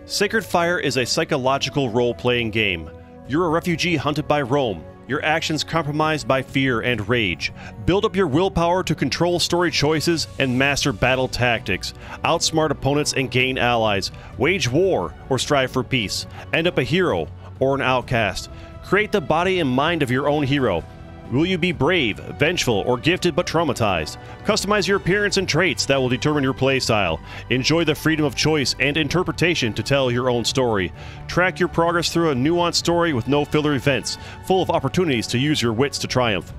Sacred Fire is a psychological role-playing game. You're a refugee hunted by Rome, your actions compromised by fear and rage. Build up your willpower to control story choices and master battle tactics. Outsmart opponents and gain allies. Wage war or strive for peace. End up a hero or an outcast. Create the body and mind of your own hero. Will you be brave, vengeful, or gifted but traumatized? Customize your appearance and traits that will determine your playstyle. Enjoy the freedom of choice and interpretation to tell your own story. Track your progress through a nuanced story with no filler events, full of opportunities to use your wits to triumph.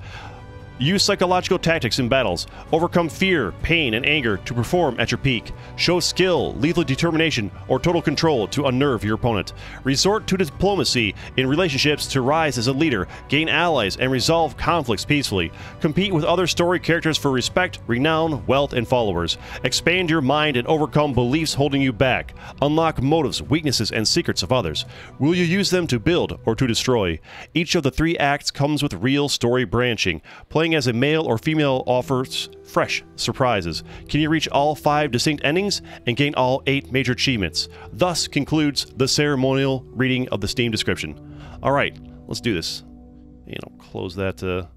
Use psychological tactics in battles. Overcome fear, pain, and anger to perform at your peak. Show skill, lethal determination, or total control to unnerve your opponent. Resort to diplomacy in relationships to rise as a leader, gain allies, and resolve conflicts peacefully. Compete with other story characters for respect, renown, wealth, and followers. Expand your mind and overcome beliefs holding you back. Unlock motives, weaknesses, and secrets of others. Will you use them to build or to destroy? Each of the 3 acts comes with real story branching. Playing as a male or female offers fresh surprises. Can you reach all 5 distinct endings and gain all 8 major achievements? Thus concludes the ceremonial reading of the Steam description. Alright, let's do this. And I'll close that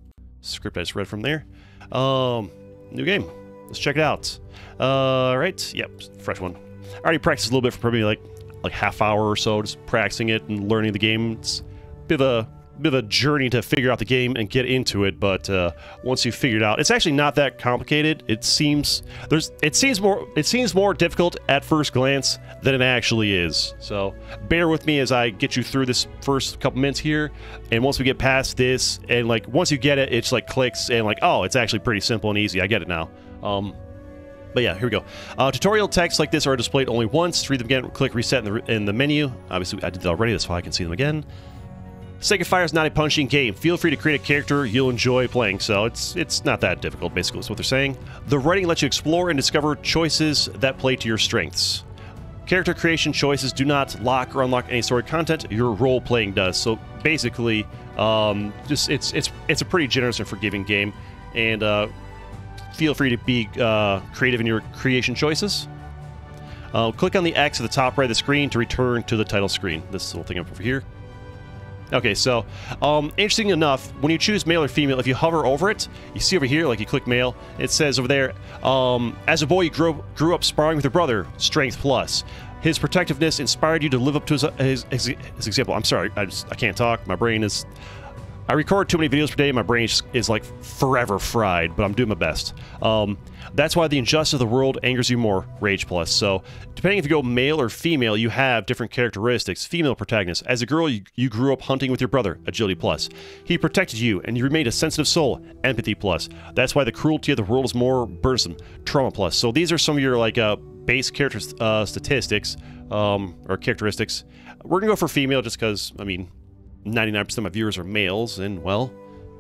script I just read from there. New game. Let's check it out. Alright, yep, fresh one. I already practiced a little bit for probably like half hour or so, just practicing it and learning the game. It's a bit of a journey to figure out the game and get into it, but once you figure it out, it's actually not that complicated. It seems more difficult at first glance than it actually is. So bear with me as I get you through this first couple minutes here, and once we get past this, and like once you get it, it's like clicks and like, oh, it's actually pretty simple and easy. I get it now. But yeah, here we go. Tutorial texts like this are displayed only once. To read them again, click reset in the menu. Obviously, I did that already. That's why I can see them again. Sacred Fire is not a punching game. Feel free to create a character you'll enjoy playing, so it's not that difficult, basically, is what they're saying. The writing lets you explore and discover choices that play to your strengths. Character creation choices do not lock or unlock any story content. Your role-playing does. So basically, it's a pretty generous and forgiving game, and feel free to be creative in your creation choices. Click on the X at the top right of the screen to return to the title screen. This little thing up over here. Okay, so, interesting enough, when you choose male or female, if you hover over it, you see over here, like you click male, it says over there, as a boy you grew up sparring with your brother, strength plus. His protectiveness inspired you to live up to his example. I'm sorry, I can't talk, my brain is... I record too many videos per day, my brain is like forever fried, but I'm doing my best. That's why the injustice of the world angers you more, Rage Plus. So, depending if you go male or female, you have different characteristics. Female protagonist. As a girl, you grew up hunting with your brother, Agility Plus. He protected you, and you remained a sensitive soul, Empathy Plus. That's why the cruelty of the world is more burdensome, Trauma Plus. So these are some of your like base character statistics, or characteristics. We're gonna go for female just because, I mean, 99% of my viewers are males, and, well,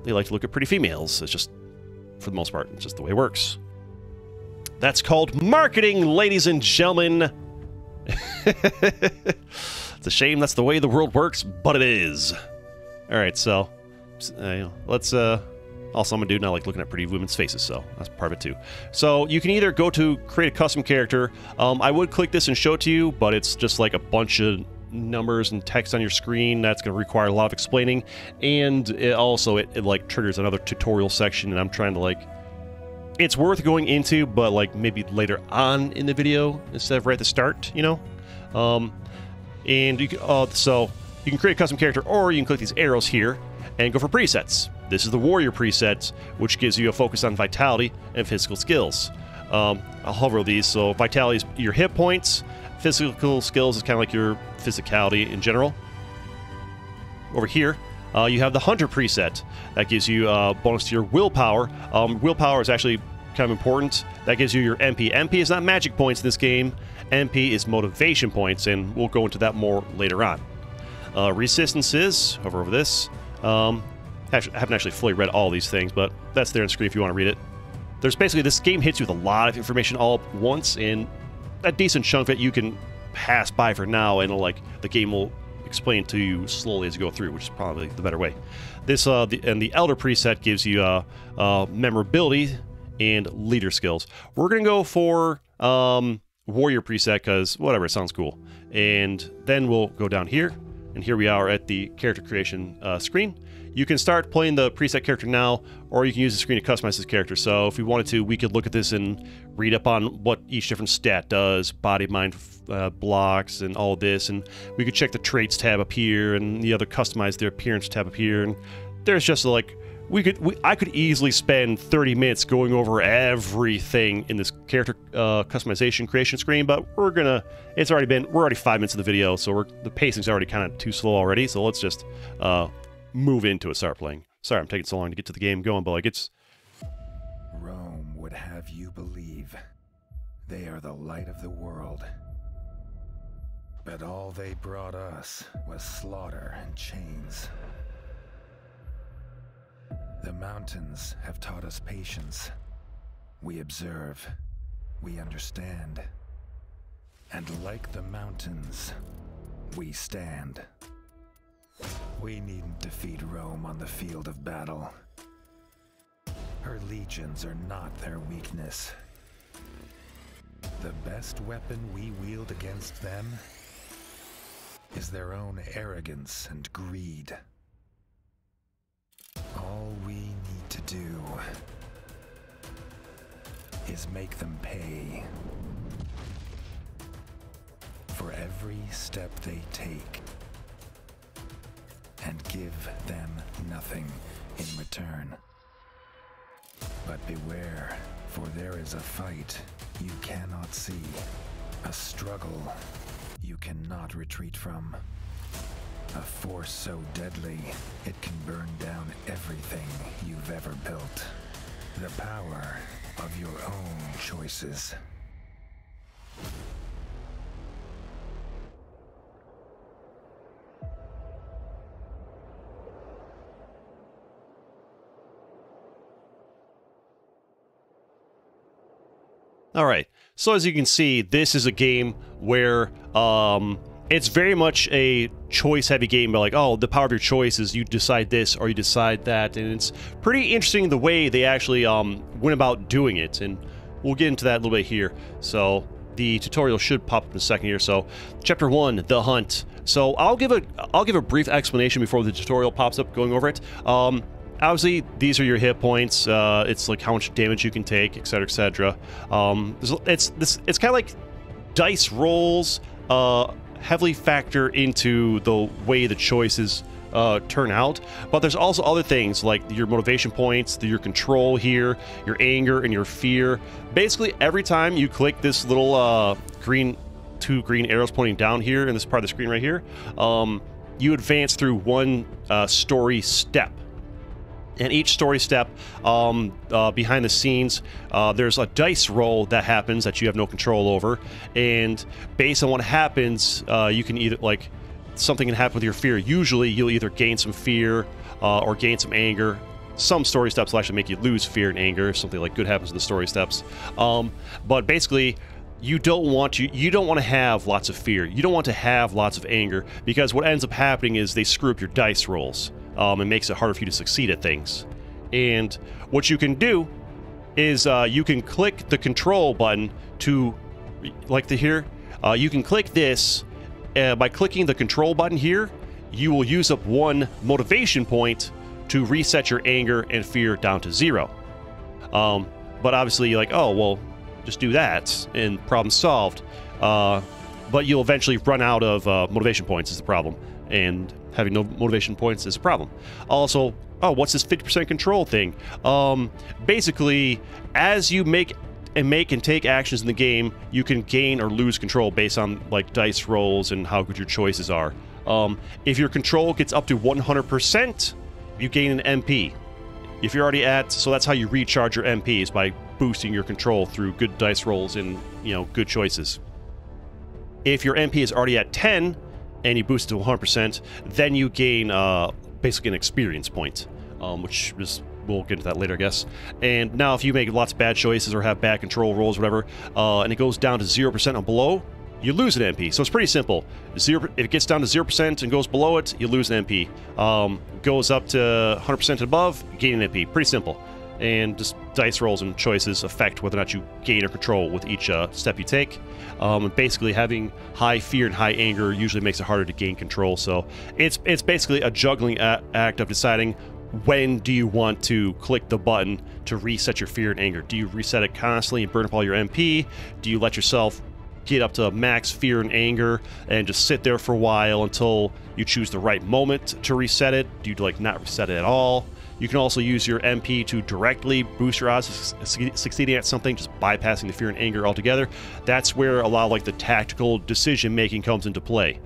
they like to look at pretty females. It's just, for the most part, it's just the way it works. That's called marketing, ladies and gentlemen. It's a shame that's the way the world works, but it is. Alright, so, let's, also I'm a dude and I like looking at pretty women's faces, so that's part of it too. So, you can either go to create a custom character. I would click this and show it to you, but it's just like a bunch of numbers and text on your screen. That's going to require a lot of explaining, and it like triggers another tutorial section, and I'm trying to like, it's worth going into, but like maybe later on in the video instead of right at the start, you know. And you can, so you can create a custom character, or you can click these arrows here and go for presets. This is the warrior preset, which gives you a focus on vitality and physical skills. I'll hover these. So vitality is your hit points. Physical skills is kind of like your physicality in general. Over here, you have the Hunter preset. That gives you a bonus to your willpower. Willpower is actually kind of important. That gives you your MP. MP is not magic points in this game. MP is motivation points, and we'll go into that more later on. Resistances, hover over this. I haven't actually fully read all these things, but that's there on the screen if you want to read it. There's basically, this game hits you with a lot of information all at once, and a decent chunk of it you can pass by for now, and like the game will explain to you slowly as you go through, which is probably the better way. This the Elder preset gives you memorability and leader skills. We're gonna go for warrior preset because whatever, it sounds cool. And then we'll go down here, and here we are at the character creation screen. You can start playing the preset character now, or you can use the screen to customize this character. So if we wanted to, we could look at this and read up on what each different stat does, body, mind, blocks, and all this. And we could check the traits tab up here, and the other customize their appearance tab up here. And there's just like, I could easily spend 30 minutes going over everything in this character customization creation screen, but we're already 5 minutes of the video, so the pacing's already kind of too slow already. So let's just move into it, start playing. Sorry, I'm taking so long to get to the game going, but like it's... Rome would have you believe they are the light of the world. But all they brought us was slaughter and chains. The mountains have taught us patience. We observe, we understand. And like the mountains, we stand. We needn't defeat Rome on the field of battle. Her legions are not their weakness. The best weapon we wield against them is their own arrogance and greed. All we need to do is make them pay for every step they take, and give them nothing in return. But beware, for there is a fight you cannot see, a struggle you cannot retreat from, a force so deadly it can burn down everything you've ever built. The power of your own choices. Alright, so as you can see, this is a game where it's very much a choice-heavy game, but like, oh, the power of your choice is you decide this or you decide that, and it's pretty interesting the way they actually went about doing it, and we'll get into that a little bit here. So the tutorial should pop up in a second here. So Chapter 1, The Hunt. So I'll give a brief explanation before the tutorial pops up going over it. Obviously, these are your hit points. It's like how much damage you can take, etc., etc. It's kind of like dice rolls heavily factor into the way the choices turn out. But there's also other things like your motivation points, your control here, your anger, and your fear. Basically, every time you click this little two green arrows pointing down here in this part of the screen right here, you advance through one story step. And each story step, behind the scenes, there's a dice roll that happens that you have no control over. And based on what happens, you can either, like, something can happen with your fear. Usually, you'll either gain some fear or gain some anger. Some story steps will actually make you lose fear and anger. Something like good happens with the story steps. But basically, you don't want to have lots of fear. You don't want to have lots of anger, because what ends up happening is they screw up your dice rolls. It makes it harder for you to succeed at things. And what you can do is you can click the control button to, like here, you can click this. By clicking the control button here, you will use up one motivation point to reset your anger and fear down to 0. But obviously, you're like, oh, well, just do that and problem solved. But you'll eventually run out of motivation points is the problem. And having no motivation points is a problem. Also, oh, what's this 50% control thing? Basically, as you make and take actions in the game, you can gain or lose control based on like dice rolls and how good your choices are. If your control gets up to 100%, you gain an MP. If you're already at, so that's how you recharge your MPs, by boosting your control through good dice rolls and, you know, good choices. If your MP is already at 10 and you boost it to 100%, then you gain basically an experience point, which is, we'll get into that later, I guess. And now if you make lots of bad choices or have bad control rolls or whatever, and it goes down to 0% and below, you lose an MP. So it's pretty simple. If it gets down to 0% and goes below it, you lose an MP. Goes up to 100% and above, you gain an MP. Pretty simple. and just dice rolls and choices affect whether or not you gain or control with each step you take. Basically, having high fear and high anger usually makes it harder to gain control. So it's basically a juggling act of deciding when do you want to click the button to reset your fear and anger. Do you reset it constantly and burn up all your MP? Do you let yourself get up to max fear and anger and just sit there for a while until you choose the right moment to reset it? Do you like not reset it at all? You can also use your MP to directly boost your odds of succeeding at something, just bypassing the fear and anger altogether. That's where a lot of like the tactical decision making comes into play.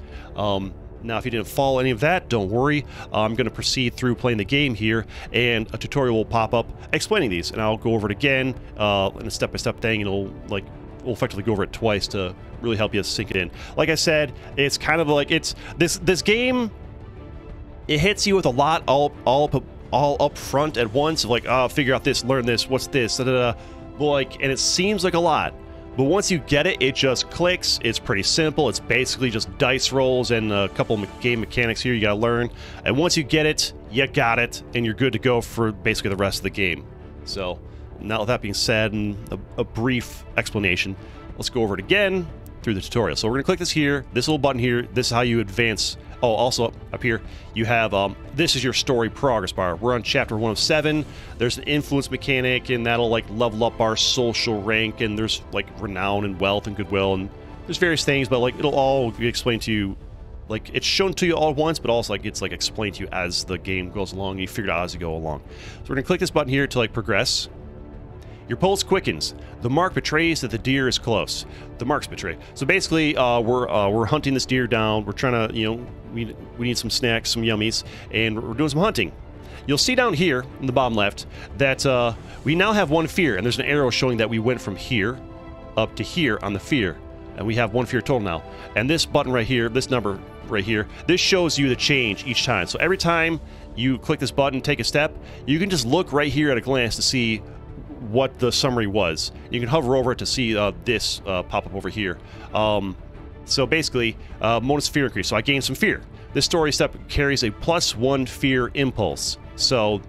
Now, if you didn't follow any of that, don't worry. I'm going to proceed through playing the game here, and a tutorial will pop up explaining these, and I'll go over it again in a step-by-step thing, and we'll effectively go over it twice to really help you sink it in. Like I said, it's kind of like this game. It hits you with a lot all up front at once, of like, oh, figure out this, learn this, what's this, da, da, da. Like, and it seems like a lot, but once you get it, it just clicks. It's pretty simple. It's basically just dice rolls and a couple of game mechanics here you gotta learn, and once you get it, you got it, and you're good to go for basically the rest of the game. So now with that being said, and a brief explanation, let's go over it again through the tutorial. So we're gonna click this here, this little button here. This is how you advance. Oh, also up here, you have, this is your story progress bar. We're on chapter 1 of 7. There's an influence mechanic, and that'll, like, level up our social rank, and there's, like, renown and wealth and goodwill, and there's various things, but, like, it'll all be explained to you, like, it's shown to you all at once, but also, like, it's, like, explained to you as the game goes along, and you figure it out as you go along. So we're gonna click this button here to, like, progress. Your pulse quickens. The mark betrays that the deer is close. The marks betray. So basically, we're hunting this deer down. We're trying to, you know, we need some snacks, some yummies, and we're doing some hunting. You'll see down here in the bottom left that we now have 1 fear, and there's an arrow showing that we went from here up to here on the fear, and we have 1 fear total now. And this button right here, this number right here, this shows you the change each time. So every time you click this button, take a step, you can just look right here at a glance to see what the summary was. You can hover over it to see this pop up over here. So basically, bonus fear increase. So I gained some fear. This story step carries a +1 fear impulse. So,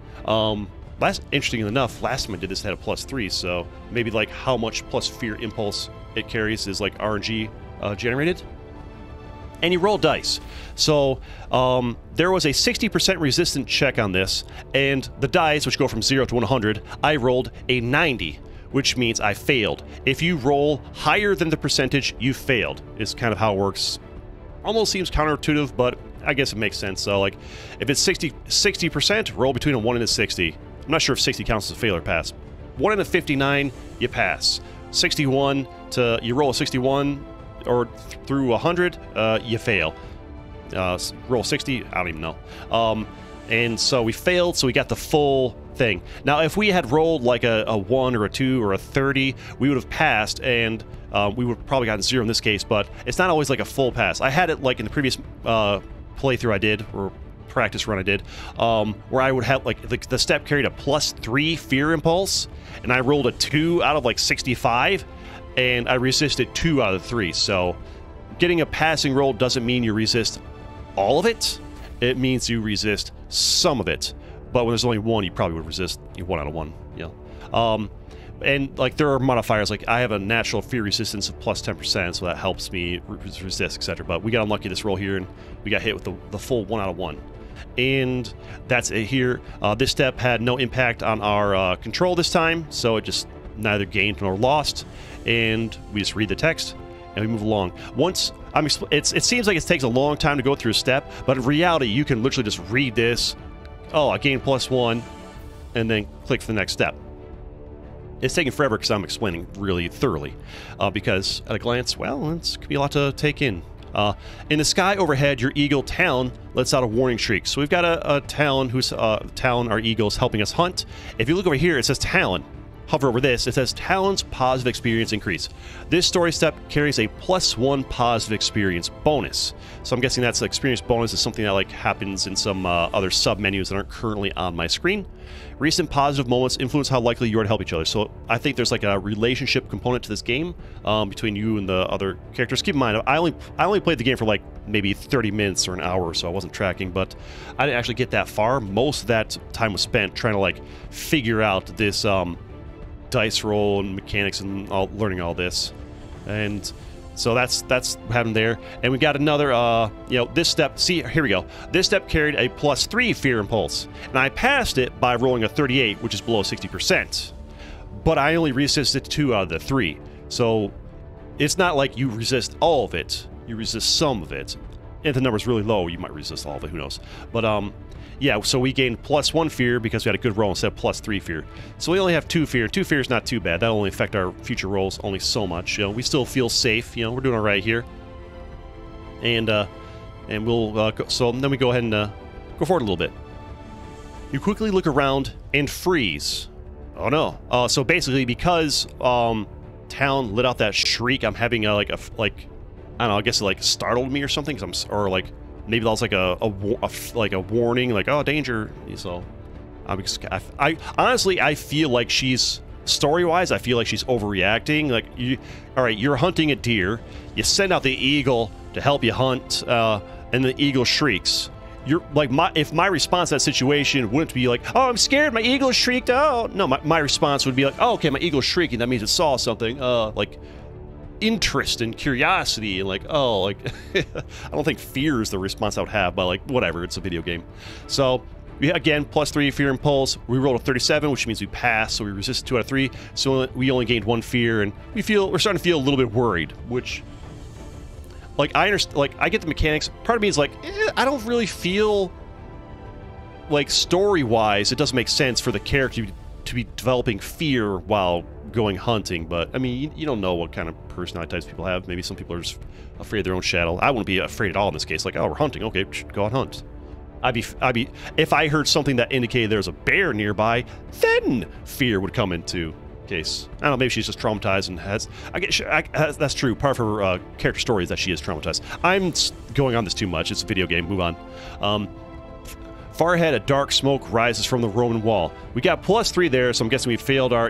interesting enough, last time I did this, it had a +3. So maybe like how much plus fear impulse it carries is like RNG generated. And you roll dice. So there was a 60% resistance check on this, and the dice, which go from 0 to 100, I rolled a 90, which means I failed. If you roll higher than the percentage, you failed, is kind of how it works. Almost seems counterintuitive, but I guess it makes sense. So, like, if it's 60%, roll between a 1 and a 60. I'm not sure if 60 counts as a fail or pass. 1 and a 59, you pass. 61 to, you roll a 61 or through 100, you fail. Roll 60, I don't even know. And so we failed, so we got the full thing. Now, if we had rolled like a 1 or a 2 or a 30, we would have passed, and we would have probably gotten 0 in this case, but it's not always like a full pass. I had it like in the previous playthrough I did, or practice run I did, where I would have, like, the step carried a +3 fear impulse, and I rolled a 2 out of like 65, and I resisted 2 out of 3. So getting a passing roll doesn't mean you resist all of it. It means you resist some of it. But when there's only 1, you probably would resist 1 out of 1. Yeah. And like there are modifiers, like I have a natural fear resistance of +10%, so that helps me resist, etc. But we got unlucky this roll here, and we got hit with the full 1 out of 1. And that's it here. This step had no impact on our control this time, so it just neither gained nor lost. And we just read the text and we move along. Once it seems like it takes a long time to go through a step, but in reality, you can literally just read this. Oh, I gained +1, and then click for the next step. It's taking forever because I'm explaining really thoroughly, because at a glance, well, it could be a lot to take in. In the sky overhead, your eagle Talon lets out a warning shriek. So we've got a Talon who's Talon, our eagle, is helping us hunt. If you look over here, it says Talon. hover over this, it says Talon's positive experience increase. This story step carries a +1 positive experience bonus. So I'm guessing that's the experience bonus is something that like happens in some other sub-menus that aren't currently on my screen. Recent positive moments influence how likely you are to help each other. So I think there's like a relationship component to this game between you and the other characters. Keep in mind, I only played the game for like maybe 30 minutes or an hour, so I wasn't tracking, but I didn't actually get that far. Most of that time was spent trying to like figure out this dice roll and mechanics and learning all this. And so that's what happened there. And we got another, you know, this step, see, here we go. This step carried a +3 fear impulse. And I passed it by rolling a 38, which is below 60%. But I only resisted 2 out of the 3. So it's not like you resist all of it. You resist some of it. If the number's really low, you might resist all of it, who knows. But, yeah, so we gained +1 fear because we had a good roll instead of +3 fear. So we only have 2 fear. 2 fear is not too bad. That'll only affect our future rolls only so much. You know, we still feel safe. You know, we're doing all right here. And we'll so then we go ahead and go forward a little bit. You quickly look around and freeze. Oh no! So basically, because Talon let out that shriek, I'm having like I don't know. I guess it like startled me or something. Or like. Maybe that was like a warning, like, oh, danger. So, I honestly, I feel like she's, story-wise, I feel like she's overreacting. Like, all right, you're hunting a deer. You send out the eagle to help you hunt, and the eagle shrieks. You're like, if my response to that situation wouldn't be like, oh, I'm scared, my eagle shrieked out. No, my response would be like, oh, okay, my eagle's shrieking. That means it saw something. Like, interest and curiosity and like, oh, like I don't think fear is the response I would have, but like whatever, it's a video game. So we again +3 fear impulse. We rolled a 37, which means we passed, so we resisted 2 out of 3. So we only gained 1 fear, and we're starting to feel a little bit worried. Which, like, I understand, like I get the mechanics. Part of me is like, I don't really feel like story-wise it doesn't make sense for the character to be developing fear while going hunting, but I mean, you don't know what kind of personality types people have. Maybe some people are just afraid of their own shadow. I wouldn't be afraid at all in this case. Like, oh, we're hunting, okay, go out hunt. I'd be if I heard something that indicated there's a bear nearby, then fear would come into case. I don't know, maybe she's just traumatized and has. That's true. Part of her character story is that she is traumatized. I'm going on this too much. It's a video game. Move on. Far ahead, a dark smoke rises from the Roman wall. We got +3 there, so I'm guessing we failed our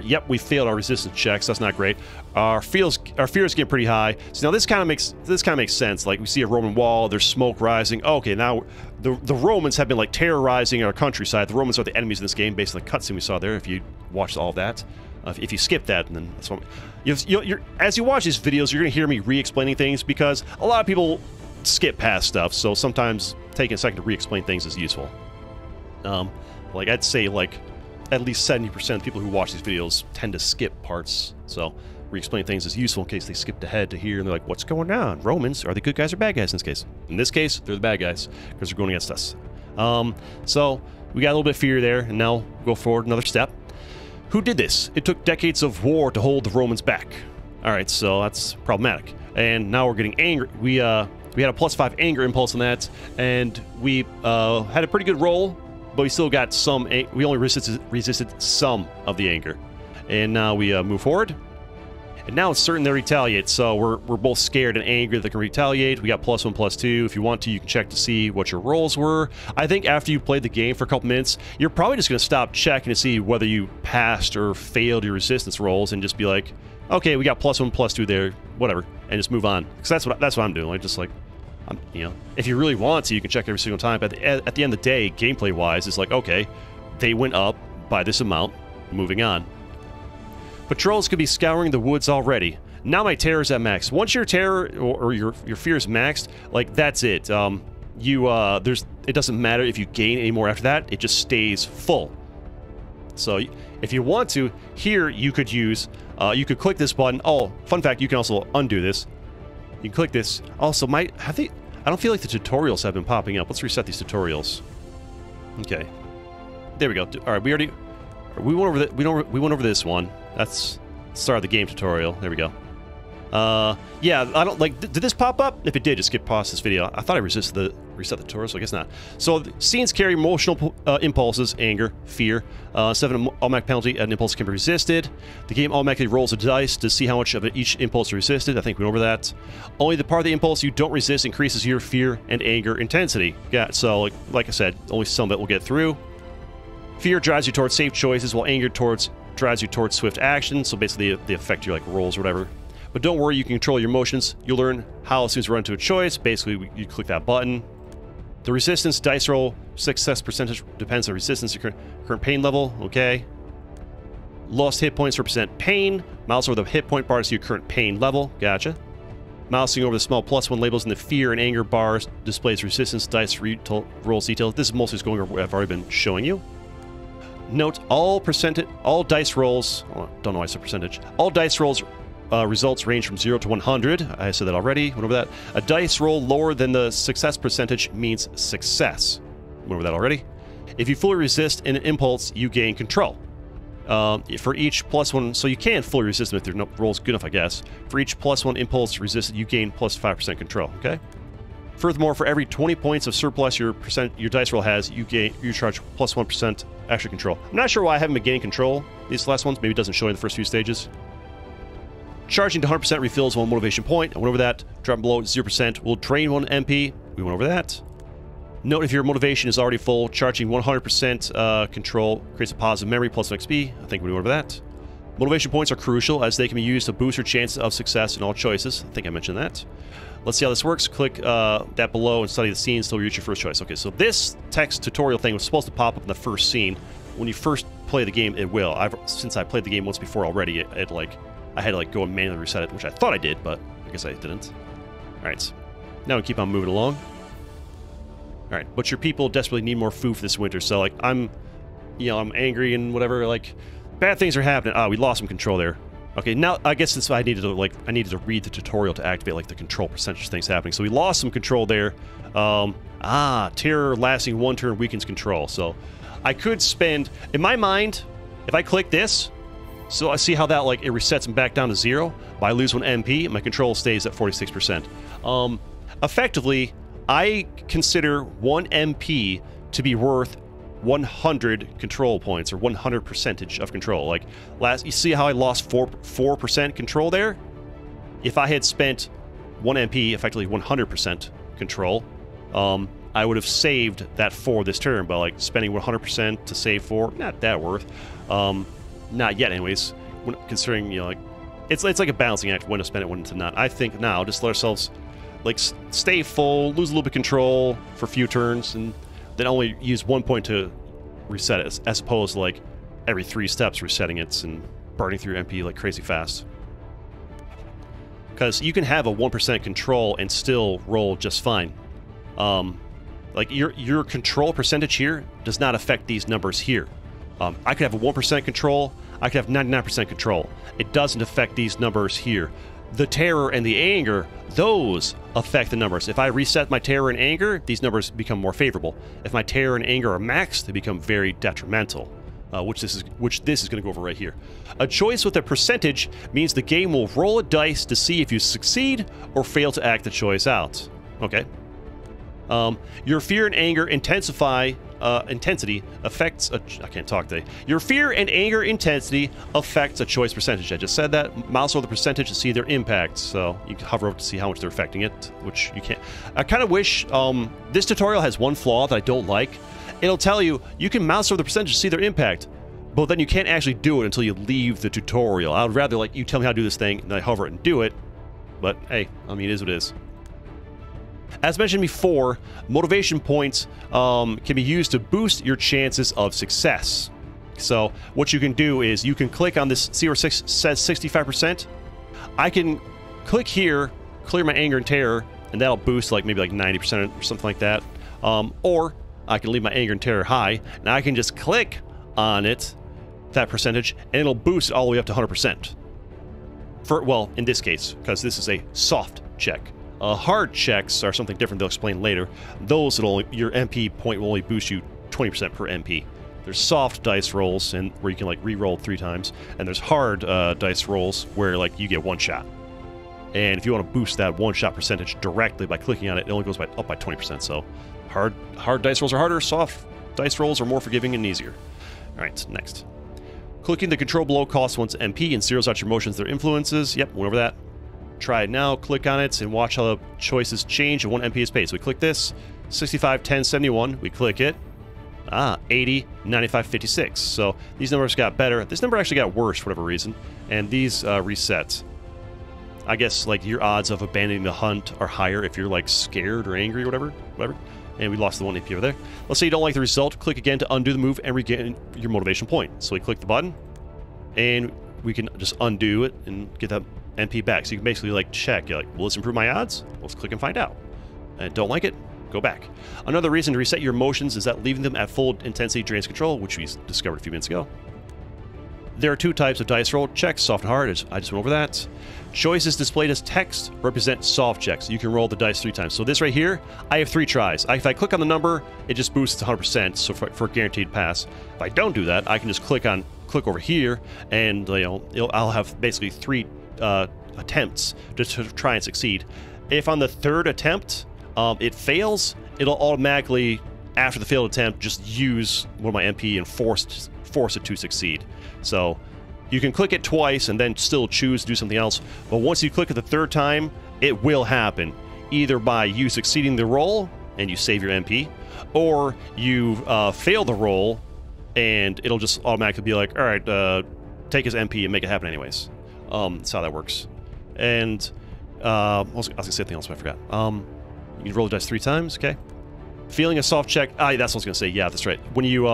resistance checks. That's not great. Our fears getting pretty high. So now this kind of makes sense. Like, we see a Roman wall, there's smoke rising. Oh, okay, now the Romans have been like terrorizing our countryside. The Romans are the enemies in this game, based on the cutscene we saw there. If you watched all of that, if you skip that, then that's what as you watch these videos, you're gonna hear me re-explaining things because a lot of people skip past stuff. So sometimes taking a second to re-explain things is useful. Like I'd say like at least 70% of people who watch these videos tend to skip parts, so re-explain things is useful in case they skipped ahead to here and they're like, what's going on? Romans, are they good guys or bad guys in this case? In this case, they're the bad guys because they're going against us. So we got a little bit of fear there, and now we'll go forward another step. Who did this? It took decades of war to hold the Romans back. Alright, so that's problematic. And now we're getting angry. We had a +5 anger impulse on that, and we had a pretty good roll, but we still got some. We only resisted some of the anger, and now we move forward. And now it's certain they retaliate. So we're both scared and angry that they can retaliate. We got +1, +2. If you want to, you can check to see what your rolls were. I think after you played the game for a couple minutes, you're probably just going to stop checking to see whether you passed or failed your resistance rolls, and just be like, okay, we got +1, +2 there, whatever, and just move on. Because that's what I'm doing. Like, just like, you know, if you really want to, you can check every single time. But at the end of the day, gameplay-wise, it's like, okay, they went up by this amount, moving on. Patrols could be scouring the woods already. Now my terror is at max. Once your terror or your fear is maxed, like, that's it. It doesn't matter if you gain any more after that. It just stays full. So if you want to, here you could use, you could click this button. Oh, fun fact, you can also undo this. You can click this. Also, I don't feel like the tutorials have been popping up. Let's reset these tutorials. Okay, there we go. All right, we went over this one. That's the start of the game tutorial. There we go. Yeah, I don't like. Did this pop up? If it did, just skip past this video. I thought I reset the tutorial, so I guess not. So scenes carry emotional impulses: anger, fear. 7 automatic penalty. An impulse can be resisted. The game automatically rolls a dice to see how much of each impulse is resisted. I think we went over that. Only the part of the impulse you don't resist increases your fear and anger intensity. Yeah. So like I said, only some of it will get through. Fear drives you towards safe choices, while anger drives you towards swift action. So basically, they affect your rolls or whatever. But don't worry, you can control your emotions. You'll learn how as soon as you run into a choice. Basically, you click that button. The resistance dice roll success percentage depends on resistance, your current pain level. Okay. Lost hit points represent pain. Mouse over the hit point bar to see your current pain level. Gotcha. Mousing over the small +1 labels in the fear and anger bars displays resistance dice rolls details. This is mostly just going over what I've already been showing you. Note all dice rolls. Oh, don't know why I said percentage. All dice rolls. Results range from 0 to 100. I said that already. Went over that. A dice roll lower than the success percentage means success. Went over that already. If you fully resist an impulse, you gain control. For each +1, so you can fully resist them if their roll's good enough, I guess. For each +1 impulse resisted, you gain +5% control. Okay. Furthermore, for every 20 points of surplus your dice roll has, you charge +1% extra control. I'm not sure why I haven't been gaining control these last ones. Maybe it doesn't show in the first few stages. Charging to 100% refills 1 motivation point. I went over that. Dropping below 0% will drain 1 MP. We went over that. Note if your motivation is already full, charging 100% control creates a positive memory plus XP. I think we went over that. Motivation points are crucial as they can be used to boost your chances of success in all choices. I think I mentioned that. Let's see how this works. Click that below and study the scenes until you reach your first choice. Okay, so this text tutorial thing was supposed to pop up in the first scene. When you first play the game, it will. Since I played the game once before already, I had to go and manually reset it, which I thought I did, but I guess I didn't. Alright, now we keep on moving along. Alright, but your people desperately need more food for this winter, so I'm angry and whatever, bad things are happening. Ah, we lost some control there. Okay, now I guess I needed to read the tutorial to activate the control percentage things happening. So we lost some control there. Terror lasting 1 turn weakens control. So I could spend, in my mind, if I click this, so I see how that it resets them back down to 0, but I lose 1 MP, and my control stays at 46%. Effectively, I consider 1 MP to be worth 100 control points, or 100% of control. You see how I lost 4% control there? If I had spent 1 MP, effectively 100% control, I would have saved that 4 this turn, but spending 100% to save 4, not that worth. Not yet, anyways. Considering, it's like a balancing act when to spend it, when to not. I think now, just let ourselves, stay full, lose a little bit of control for a few turns, and then only use 1 point to reset it, as opposed to, every 3 steps resetting it and burning through your MP crazy fast. Because you can have a 1% control and still roll just fine. Your control percentage here does not affect these numbers here. I could have a 1% control, I could have 99% control. It doesn't affect these numbers here. The terror and the anger, those affect the numbers. If I reset my terror and anger, these numbers become more favorable. If my terror and anger are maxed, they become very detrimental, which this is going to go over right here. A choice with a percentage means the game will roll a dice to see if you succeed or fail to act the choice out. Okay. Your fear and anger intensity affects I can't talk today. Your fear and anger intensity affects a choice percentage. I just said that. Mouse over the percentage to see their impact. So you can hover over to see how much they're affecting it, which you can't. I kind of wish this tutorial has one flaw that I don't like. It'll tell you can mouse over the percentage to see their impact, but then you can't actually do it until you leave the tutorial. I would rather you tell me how to do this thing, and I hover it and do it. But hey, it is what it is. As mentioned before, motivation points can be used to boost your chances of success. So what you can do is you can click on this, see where 6 says 65%? I can click here, clear my anger and terror, and that'll boost maybe 90% or something like that. Or I can leave my anger and terror high, and I can just click on it, that percentage, and it'll boost it all the way up to 100%. Well, in this case, because this is a soft check. Hard checks are something different they'll explain later. Those your MP point will only boost you 20% per MP. There's soft dice rolls and where you can re-roll 3 times, and there's hard dice rolls where you get 1 shot. And if you want to boost that one-shot percentage directly by clicking on it, it only goes up by 20%. So hard dice rolls are harder, soft dice rolls are more forgiving and easier. All right, next. Clicking the control below costs one's MP and zeroes out your motions, their influences. Yep, went over that. Try it now, click on it, and watch how the choices change and 1 MP is paid. So we click this, 65, 10, 71. We click it. 80, 95, 56. So these numbers got better. This number actually got worse for whatever reason. And these reset. I guess like your odds of abandoning the hunt are higher if you're like scared or angry or whatever. And we lost the 1 AP over there. Let's say you don't like the result. Click again to undo the move and regain your motivation point. So we click the button, and we can just undo it and get that MP back. So you can basically like check, you're like, will this improve my odds? Let's click and find out. And don't like it? Go back. Another reason to reset your emotions is that leaving them at full intensity drains control, which we discovered a few minutes ago. There are 2 types of dice roll checks, soft and hard. I just went over that. Choices displayed as text represent soft checks. You can roll the dice 3 times. So this right here, I have 3 tries. If I click on the number, it just boosts to 100%, so for a guaranteed pass. If I don't do that, I can just click over here, and I'll have basically 3 attempts to try and succeed. If on the 3rd attempt it fails, it'll automatically, after the failed attempt, just use one of my MP and force it to succeed. So you can click it twice and then still choose to do something else, but once you click it the 3rd time, it will happen, either by you succeeding the roll and you save your MP, or you fail the roll and it'll just automatically be like, all right, take his MP and make it happen anyways. That's how that works. And I was gonna say something else, but I forgot. You can roll the dice 3 times, okay? Feeling a soft check. That's what I was gonna say. Yeah, that's right. When you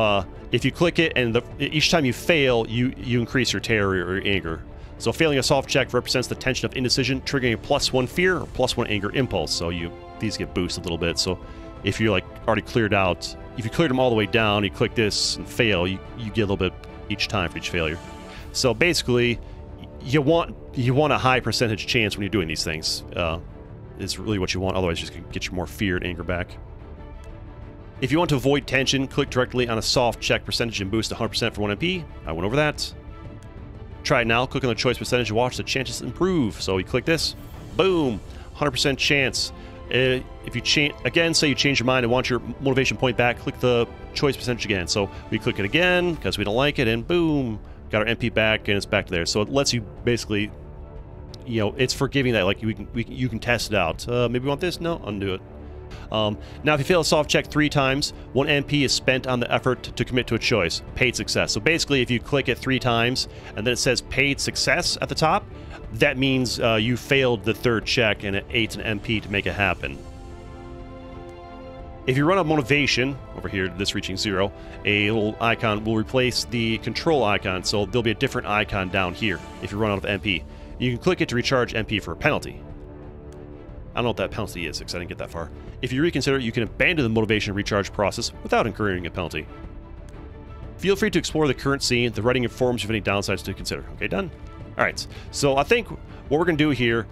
if you click it and each time you fail, you increase your terror or anger. So failing a soft check represents the tension of indecision, triggering a +1 fear or +1 anger impulse. So these get boosted a little bit. So if you're like already cleared out, if you cleared them all the way down, you click this and fail, you get a little bit each time for each failure. So basically, you want a high percentage chance when you're doing these things. Is really what you want. Otherwise, you just get your more fear and anger back. If you want to avoid tension, click directly on a soft check percentage and boost 100% for 1 MP. I went over that. Try it now. Click on the choice percentage and watch the chances improve. So we click this. Boom. 100% chance. If you again, say you change your mind and want your motivation point back, click the choice percentage again. So we click it again because we don't like it, and boom, got our MP back, and it's back to there. So it lets you basically, it's forgiving that. Like you can test it out. Maybe we want this. No, undo it. Now, if you fail a soft check 3 times, 1 MP is spent on the effort to commit to a choice. Paid success. So basically, if you click it 3 times and then it says paid success at the top, that means you failed the 3rd check and it ate an MP to make it happen. If you run out of motivation, over here, this reaching 0, a little icon will replace the control icon, so there'll be a different icon down here if you run out of MP. You can click it to recharge MP for a penalty. I don't know what that penalty is, because I didn't get that far. If you reconsider, you can abandon the motivation recharge process without incurring a penalty. Feel free to explore the current scene. The writing informs you of any downsides to consider. Okay, done? Alright, so I think what we're going to do here,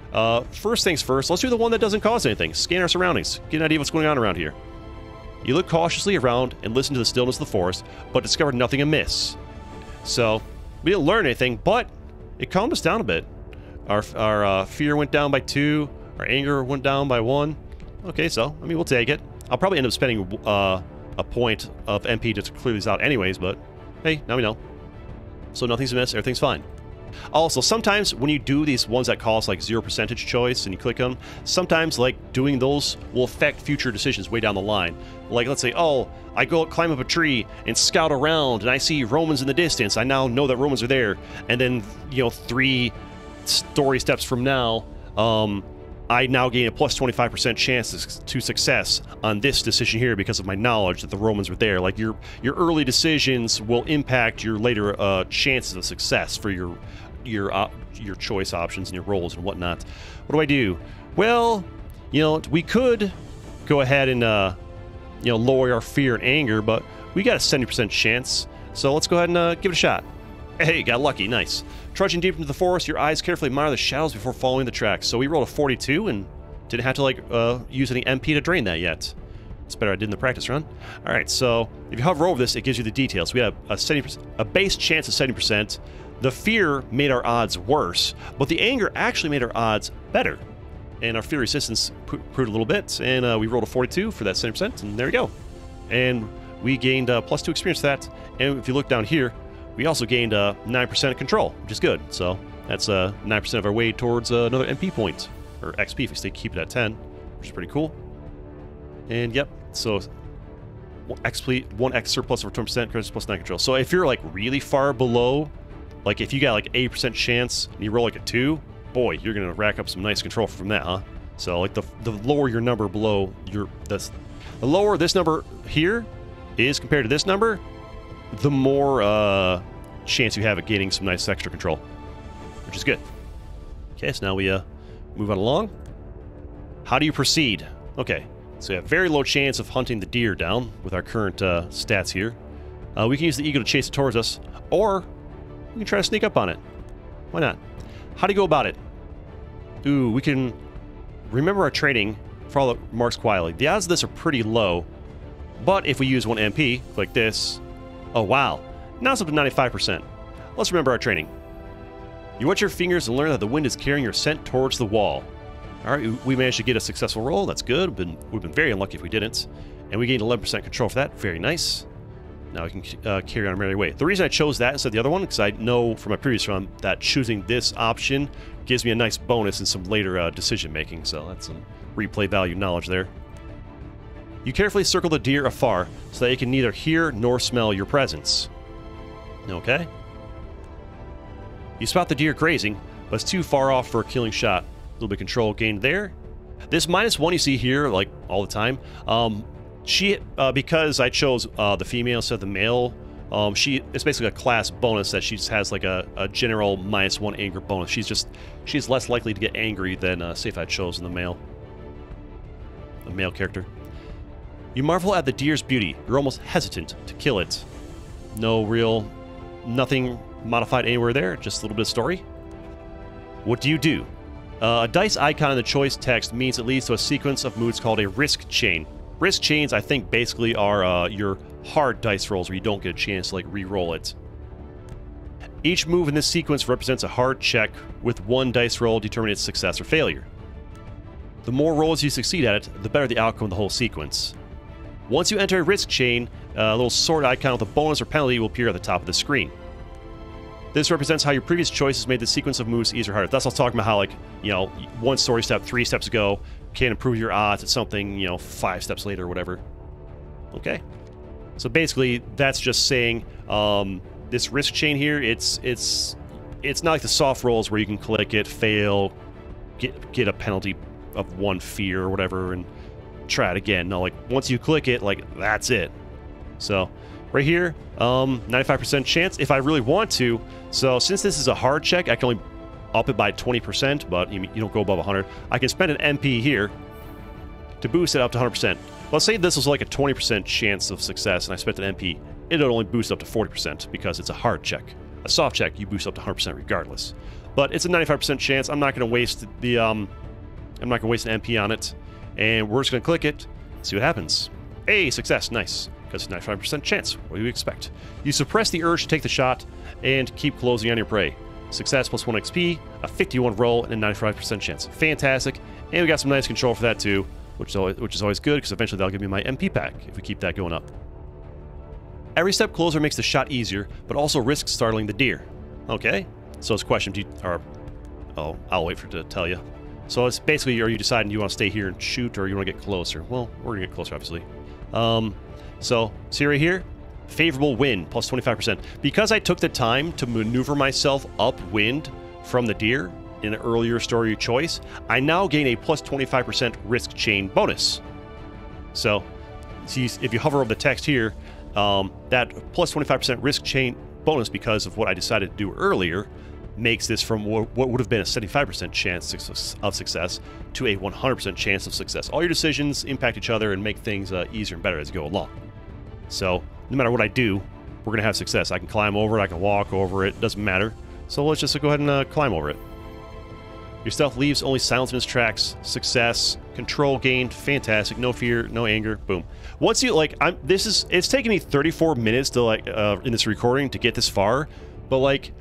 first things first, let's do the one that doesn't cause anything. Scan our surroundings. Get an idea of what's going on around here. You look cautiously around and listen to the stillness of the forest, but discovered nothing amiss. So, we didn't learn anything, but it calmed us down a bit. Our fear went down by 2. Our anger went down by 1. Okay, so, I mean, we'll take it. I'll probably end up spending a point of MP to clear these out anyways, but hey, now we know. So nothing's amiss, everything's fine. Also, sometimes when you do these ones that cost like 0% choice and you click them, sometimes like doing those will affect future decisions way down the line. Like, let's say, oh, I go climb up a tree and scout around and I see Romans in the distance. I now know that Romans are there. And then, 3 story steps from now, I now gain a plus 25% chance to success on this decision here because of my knowledge that the Romans were there. Like your early decisions will impact your later chances of success for your choice options and your rolls and whatnot. What do? Well, we could go ahead and lower our fear and anger, but we got a 70% chance. So let's go ahead and give it a shot. Hey, got lucky, nice. Trudging deep into the forest, your eyes carefully monitor the shadows before following the tracks. So we rolled a 42 and didn't have to use any MP to drain that yet. It's better I did in the practice run. All right, so if you hover over this, it gives you the details. We have a base chance of 70%. The fear made our odds worse, but the anger actually made our odds better. And our fear resistance improved a little bit, and we rolled a 42 for that 70%, and there we go. And we gained +2 experience for that. And if you look down here, we also gained 9% of control, which is good. So that's 9% of our way towards another MP point, or XP if we keep it at 10, which is pretty cool. And yep, so 1x surplus over 20%, plus 9 control. So if you're like really far below, like if you got like 80% chance and you roll like a 2, boy, you're gonna rack up some nice control from that, huh? So like the lower your number below the lower this number here is compared to this number, the more chance you have of getting some nice extra control, which is good. Okay, so now we move on along. How do you proceed? Okay, so we have very low chance of hunting the deer down with our current stats here. We can use the eagle to chase it towards us, or we can try to sneak up on it. Why not? How do you go about it? Ooh, we can remember our training, follow the marks quietly. The odds of this are pretty low, but if we use one MP, like this, oh wow, now it's up to 95%. Let's remember our training. You wet your fingers and learn that the wind is carrying your scent towards the wall. Alright, we managed to get a successful roll, that's good. We've been very unlucky if we didn't. And we gained 11% control for that, very nice. Now we can carry on our merry way. The reason I chose that instead of the other one, because I know from my previous run that choosing this option gives me a nice bonus in some later decision making, so that's some replay value knowledge there. You carefully circle the deer afar so that it can neither hear nor smell your presence. Okay. You spot the deer grazing, but it's too far off for a killing shot. A little bit of control gained there. This -1 you see here, like all the time, because I chose the female instead of the male, it's basically a class bonus that she just has like a general -1 anger bonus. She's less likely to get angry than say if I chose the male character. You marvel at the deer's beauty. You're almost hesitant to kill it. Nothing modified anywhere there, just a little bit of story. What do you do? A dice icon in the choice text means it leads to a sequence of moves called a risk chain. Risk chains, I think, basically are your hard dice rolls where you don't get a chance to like re-roll it. Each move in this sequence represents a hard check with one dice roll determining its success or failure. The more rolls you succeed at it, the better the outcome of the whole sequence. Once you enter a risk chain, a little sword icon with a bonus or penalty will appear at the top of the screen. This represents how your previous choices made the sequence of moves easier or harder. That's what I was talking about, how, like, you know, one story step 3 steps ago can improve your odds at something, you know, 5 steps later or whatever. Okay. So basically, that's just saying this risk chain here, it's not like the soft rolls where you can click it, fail, get a penalty of 1 fear or whatever, and try it again. No, like, once you click it, like, that's it. So, right here, 95% chance if I really want to. So, since this is a hard check, I can only up it by 20%, but you don't go above 100. I can spend an MP here to boost it up to 100%. Let's say this was like a 20% chance of success, and I spent an MP. It'll only boost up to 40% because it's a hard check. A soft check, you boost up to 100% regardless. But it's a 95% chance. I'm not going to waste the I'm not going to waste an MP on it, and we're just going to click it, see what happens. Hey, success, nice. Because it's 95% chance. What do you expect? You suppress the urge to take the shot and keep closing on your prey. Success plus 1 XP, a 51 roll, and a 95% chance. Fantastic. And we got some nice control for that too, which is always good, because eventually that'll give me my MP pack if we keep that going up. Every step closer makes the shot easier, but also risks startling the deer. Okay. So it's a question, I'll wait for it to tell you. So it's basically, are you deciding you want to stay here and shoot, or you want to get closer? Well, we're going to get closer, obviously. So, see right here? Favorable wind, plus 25%. Because I took the time to maneuver myself upwind from the deer in an earlier story choice, I now gain a plus 25% risk chain bonus. So, see, if you hover over the text here, that plus 25% risk chain bonus, because of what I decided to do earlier, makes this from what would have been a 75% chance of success to a 100% chance of success. All your decisions impact each other and make things easier and better as you go along. So, no matter what I do, we're going to have success. I can climb over it, I can walk over it, doesn't matter. So let's just go ahead and climb over it. Your stealth leaves only silence in its tracks. Success, control gained, fantastic, no fear, no anger, boom. Once you, like, it's taken me 34 minutes to, like, in this recording to get this far, but, like,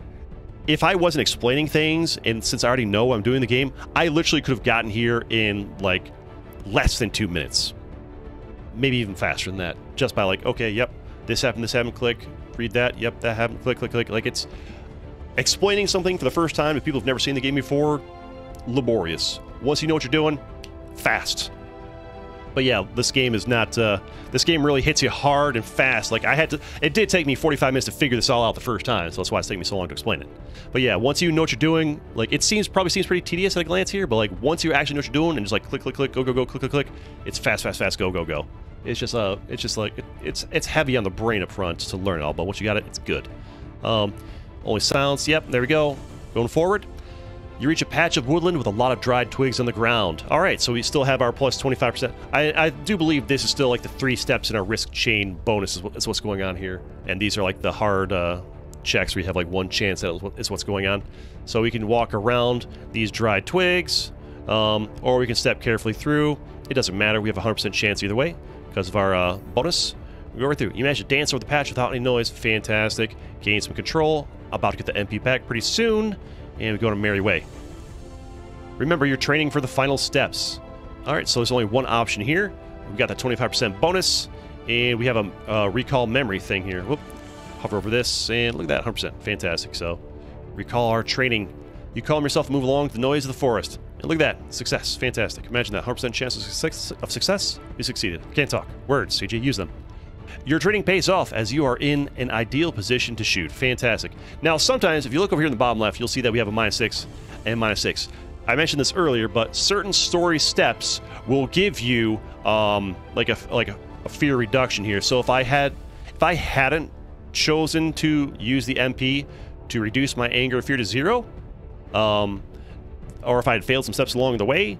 if I wasn't explaining things, and since I already know I'm doing the game, I literally could have gotten here in like less than 2 minutes. Maybe even faster than that. Just by like, okay, yep, this happened, click, read that, yep, that happened, click, click, click. Like, it's explaining something for the first time to people who've never seen the game before, laborious. Once you know what you're doing, fast. But yeah, this game is not, this game really hits you hard and fast. Like, it did take me 45 minutes to figure this all out the first time, so that's why it's taking me so long to explain it. But yeah, once you know what you're doing, like, it probably seems pretty tedious at a glance here, but like, once you actually know what you're doing and just like click, click, click, go, go, go, click, click, click, it's fast, fast, fast, go, go, go. It's just like, it's heavy on the brain up front to learn it all, but once you got it, it's good. Only sounds, yep, there we go. Going forward. You reach a patch of woodland with a lot of dried twigs on the ground. All right, so we still have our plus 25%. I do believe this is still like the 3 steps in our risk chain bonus is what's going on here. And these are like the hard checks where you have like 1 chance that is what's going on. So we can walk around these dried twigs, or we can step carefully through. It doesn't matter. We have a 100% chance either way because of our bonus. We go right through. You manage to dance over the patch without any noise. Fantastic. Gain some control. About to get the MP back pretty soon. And we go on a merry way. Remember, you're training for the final steps. Alright, so there's only one option here. We've got the 25% bonus, and we have a recall memory thing here. Whoop. Hover over this, and look at that, 100%. Fantastic. So, recall our training. You calm yourself and move along to the noise of the forest. And look at that. Success. Fantastic. Imagine that. 100% chance of success. You succeeded. Can't talk. Words, CJ. Use them. Your training pays off as you are in an ideal position to shoot. Fantastic. Now, sometimes, if you look over here in the bottom left, you'll see that we have a -6 and -6. I mentioned this earlier, but certain story steps will give you like a fear reduction here. So if I hadn't chosen to use the MP to reduce my anger and fear to 0, or if I had failed some steps along the way,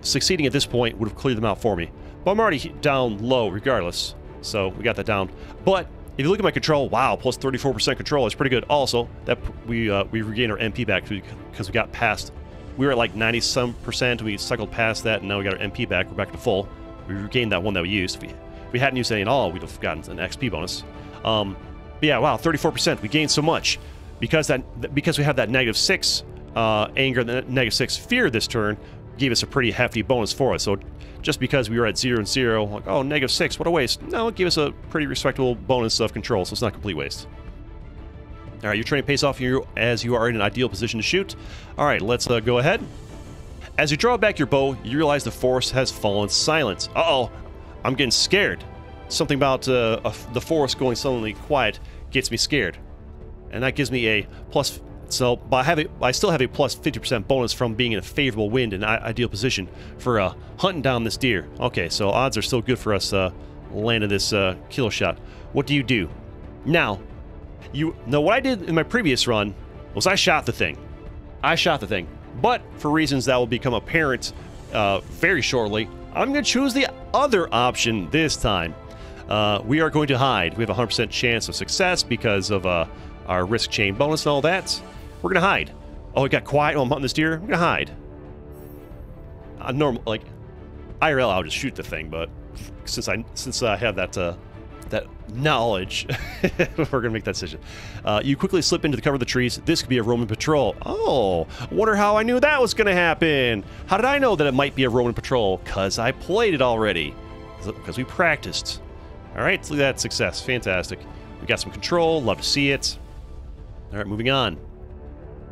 succeeding at this point would have cleared them out for me. But I'm already down low regardless. So we got that down. But if you look at my control, wow, plus 34% control is pretty good. Also, that we regained our MP back because we got past. We were at like 90-some%. We cycled past that, and now we got our MP back. We're back to full. We regained that one that we used. If we hadn't used any at all, we'd have gotten an XP bonus. But yeah, wow, 34%. We gained so much because we have that -6 anger, and -6 fear this turn gave us a pretty hefty bonus for us. So just because we were at 0 and 0, like, oh, -6, what a waste. No, it gave us a pretty respectable bonus of control, so it's not a complete waste. All right, your training pays off you as you are in an ideal position to shoot. All right, let's go ahead. As you draw back your bow, you realize the forest has fallen silent. Uh-oh, I'm getting scared. Something about the forest going suddenly quiet gets me scared. And that gives me a plus. So I still have a plus 50% bonus from being in a favorable wind and ideal position for hunting down this deer. Okay, so odds are still good for us landing this kill shot. What do you do? Now, what I did in my previous run was I shot the thing. But for reasons that will become apparent very shortly, I'm going to choose the other option this time. We are going to hide. We have a 100% chance of success because of our risk chain bonus and all that. We're going to hide. Oh, it got quiet while I'm hunting this deer? I'm going to hide. Normal, like, IRL, I'll just shoot the thing, but since I have that knowledge, we're going to make that decision. You quickly slip into the cover of the trees. This could be a Roman patrol. Oh, wonder how I knew that was going to happen. How did I know that it might be a Roman patrol? Because I played it already. Because we practiced. All right, look at that success. Fantastic. We got some control. Love to see it. All right, moving on.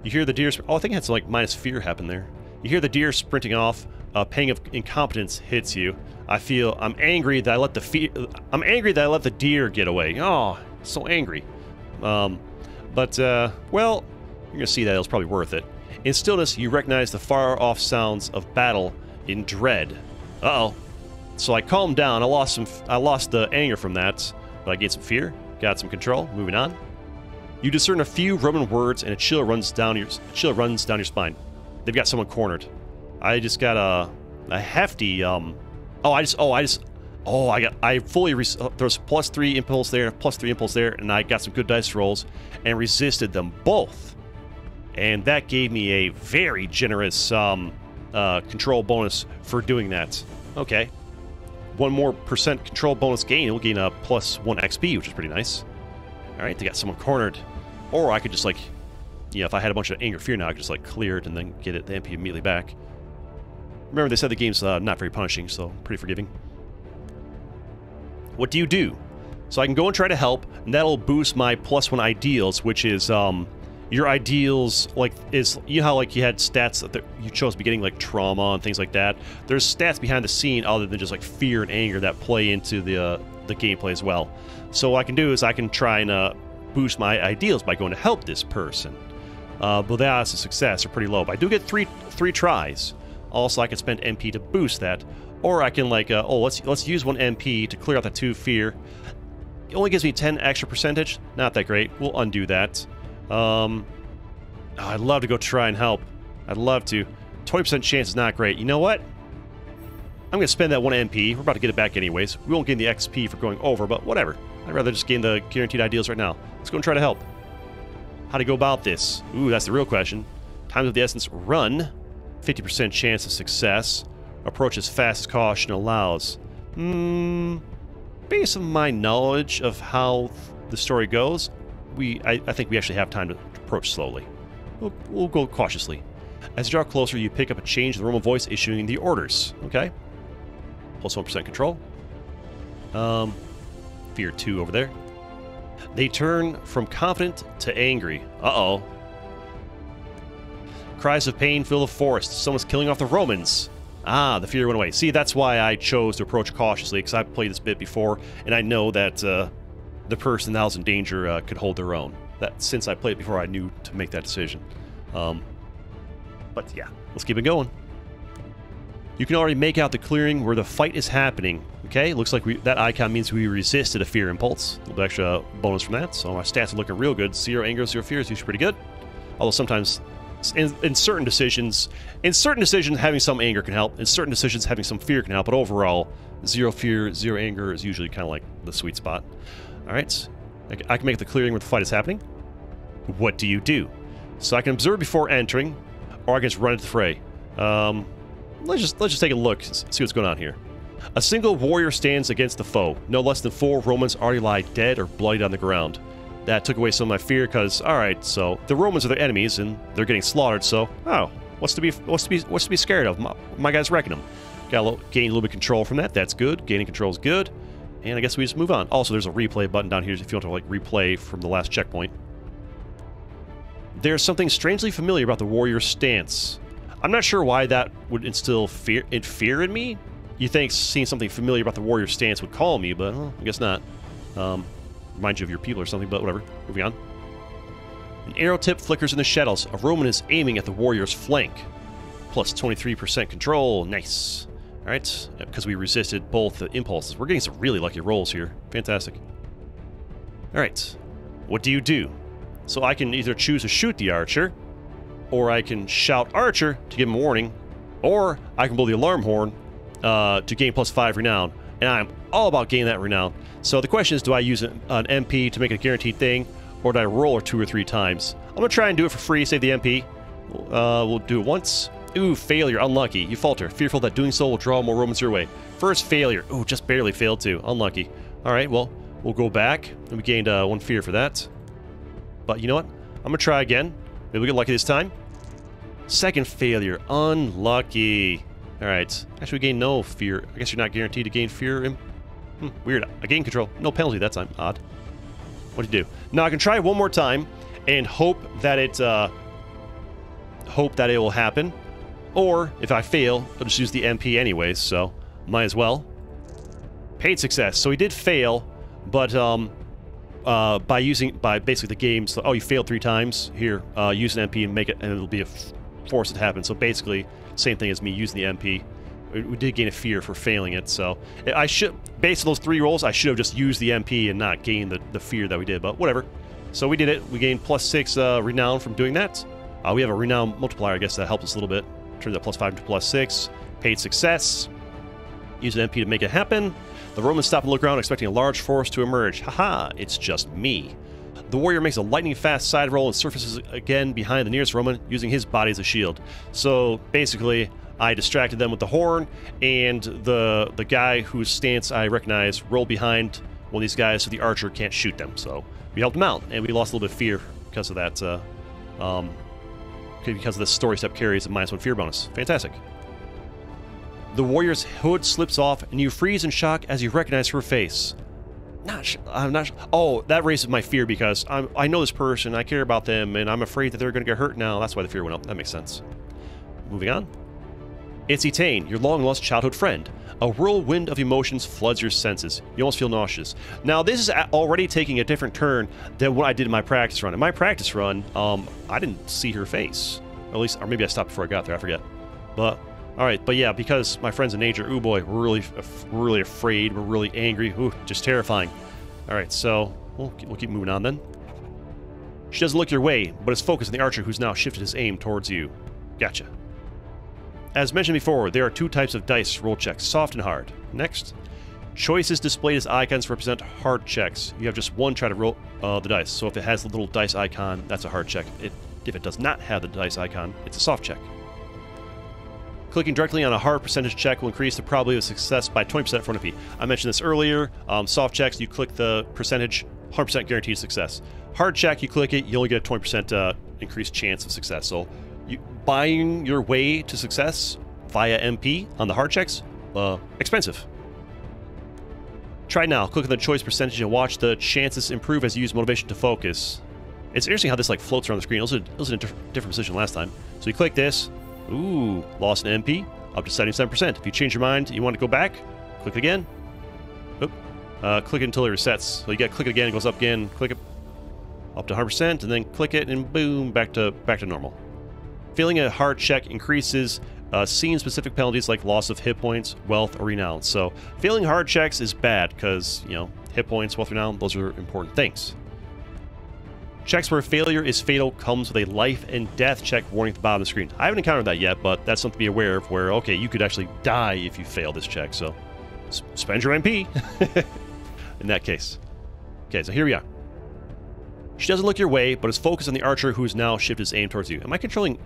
You hear the deer... Oh, I think it had some, like, minus fear happen there. You hear the deer sprinting off. A pang of incompetence hits you. I'm angry that I let the deer get away. Oh, so angry. Well, you're gonna see that it was probably worth it. In stillness, you recognize the far-off sounds of battle in dread. Uh-oh. So I calmed down. I lost the anger from that, but I gained some fear. Got some control. Moving on. You discern a few Roman words, and a chill runs down your spine. They've got someone cornered. I just got a hefty I fully there's +3 impulse there, +3 impulse there, and I got some good dice rolls and resisted them both. And that gave me a very generous control bonus for doing that. Okay. 1 more % control bonus gain, we'll gain a +1 XP, which is pretty nice. Alright, they got someone cornered. Or I could just, like, you know, if I had a bunch of anger fear now, I could just like clear it and then get it the MP immediately back. Remember, they said the game's not very punishing, so pretty forgiving. What do you do? So I can go and try to help, and that'll boost my +1 ideals, which is your ideals, like, is, you know how like you had stats that you chose beginning, like trauma and things like that. There's stats behind the scene other than just like fear and anger that play into the gameplay as well. So what I can do is I can try and boost my ideals by going to help this person. But the odds of success are pretty low. But I do get three tries. Also, I can spend MP to boost that, or I can like, let's use 1 MP to clear out that 2 fear. It only gives me 10 extra percentage. Not that great. We'll undo that. I'd love to go try and help. I'd love to. 20% chance is not great. You know what? I'm going to spend that 1 MP. We're about to get it back anyways. We won't gain the XP for going over, but whatever. I'd rather just gain the guaranteed ideals right now. Let's go and try to help. How to go about this? Ooh, that's the real question. Times of the essence, run. 50% chance of success. Approach as fast as caution allows. Based on my knowledge of how the story goes, I think we actually have time to approach slowly. We'll go cautiously. As you draw closer, you pick up a change in the Roman voice issuing the orders. Okay. +1% control. Fear 2 over there. They turn from confident to angry. Uh-oh. Cries of pain fill the forest. Someone's killing off the Romans. Ah, the fear went away. See, that's why I chose to approach cautiously, because I've played this bit before, and I know that the person that was in danger could hold their own. That since I played it before, I knew to make that decision. But yeah, let's keep it going. You can already make out the clearing where the fight is happening. Okay, looks like that icon means we resisted a fear impulse. A little bit extra bonus from that, so my stats are looking real good. 0 anger, 0 fear is usually pretty good. Although sometimes, in certain decisions, having some anger can help. In certain decisions, having some fear can help. But overall, 0 fear, 0 anger is usually kind of like the sweet spot. All right, I can make the clearing where the fight is happening. What do you do? So I can observe before entering, or I can just run into the fray. Let's just take a look, see what's going on here. A single warrior stands against the foe. No less than 4 Romans already lie dead or bloodied on the ground. That took away some of my fear, because alright, so the Romans are their enemies and they're getting slaughtered, so what's to be scared of? My guys wrecking them. Gain a little bit of control from that. That's good. Gaining control is good. And I guess we just move on. Also, there's a replay button down here if you want to like replay from the last checkpoint. There's something strangely familiar about the warrior's stance. I'm not sure why that would instill fear in me. You think seeing something familiar about the warrior's stance would calm me, but I guess not. Remind you of your people or something, but whatever. Moving on. An arrow tip flickers in the shadows. A Roman is aiming at the warrior's flank. Plus 23% control. Nice. Alright, because we resisted both the impulses. We're getting some really lucky rolls here. Fantastic. Alright, what do you do? So I can either choose to shoot the archer, or I can shout archer to give him a warning, or I can blow the alarm horn to gain +5 renown. And I'm all about gaining that renown. So the question is, do I use an MP to make it a guaranteed thing, or do I roll it 2 or 3 times? I'm going to try and do it for free, save the MP. We'll do it once. Ooh, failure, unlucky. You falter, fearful that doing so will draw more Romans your way. First failure. Ooh, just barely failed too. Unlucky. Alright, well, we'll go back. And we gained 1 fear for that. But you know what? I'm going to try again. Maybe we get lucky this time. Second failure. Unlucky. Alright. Actually, we gain no fear. I guess you're not guaranteed to gain fear. Weird. I gain control. No penalty that time. Odd. What do you do? Now, I can try one more time and hope that it will happen. Or, if I fail, I'll just use the MP anyways, so might as well. Paid success. So he did fail, but by basically the game, so, oh, you failed 3 times. Here, use an MP and make it, and it'll be force it to happen. So basically, same thing as me using the MP. We did gain a fear for failing it, so I should, based on those 3 rolls, I should have just used the MP and not gained the fear that we did, but whatever. So we did it. We gained +6 renown from doing that. We have a renown multiplier, I guess, that helps us a little bit. Turns that +5 to +6. Paid success. Use an MP to make it happen. The Romans stop and look around, expecting a large force to emerge. Haha, it's just me. The warrior makes a lightning-fast side roll and surfaces again behind the nearest Roman, using his body as a shield. So, basically, I distracted them with the horn, and the guy whose stance I recognize rolled behind one of these guys so the archer can't shoot them. So, we helped him out, and we lost a little bit of fear because of that Okay, because of this story step carries a -1 fear bonus. Fantastic. The warrior's hood slips off, and you freeze in shock as you recognize her face. I'm not. Oh, that raises my fear because I know this person, I care about them, and I'm afraid that they're going to get hurt now. That's why the fear went up. That makes sense. Moving on. It's Etain, your long-lost childhood friend. A whirlwind of emotions floods your senses. You almost feel nauseous. Now, this is already taking a different turn than what I did in my practice run. In my practice run, I didn't see her face. At least, or maybe I stopped before I got there. I forget. But all right, but yeah, because my friends in nature, ooh boy, we're really afraid. We're really angry. Ooh, just terrifying. All right, so we'll keep moving on then. She doesn't look your way, but is focused on the archer who's now shifted his aim towards you. Gotcha. As mentioned before, there are 2 types of dice roll checks, soft and hard. Next, choices displayed as icons represent hard checks. You have just one try to roll the dice. So if it has the little dice icon, that's a hard check. If it does not have the dice icon, it's a soft check. Clicking directly on a hard percentage check will increase the probability of success by 20% for an MP. I mentioned this earlier. Soft checks, you click the percentage, 100% guaranteed success. Hard check, you click it, you only get a 20% increased chance of success. So buying your way to success via MP on the hard checks, expensive. Try now. Click on the choice percentage and watch the chances improve as you use motivation to focus. It's interesting how this like floats around the screen. It was in a different position last time. So you click this. Ooh, lost an MP, up to 77%. If you change your mind, you want to go back, click it again. Oop. Click it until it resets. So you got to click it again, it goes up again, click it up to 100%, and then click it, and boom, back to normal. Failing a hard check increases scene-specific penalties like loss of hit points, wealth, or renown. So failing hard checks is bad because, you know, hit points, wealth, renown, those are important things. Checks where failure is fatal comes with a life and death check warning at the bottom of the screen. I haven't encountered that yet, but that's something to be aware of where, okay, you could actually die if you fail this check, so spend your MP in that case. Okay, so here we are. She doesn't look your way, but is focused on the archer who has now shifted his aim towards you. Am I controlling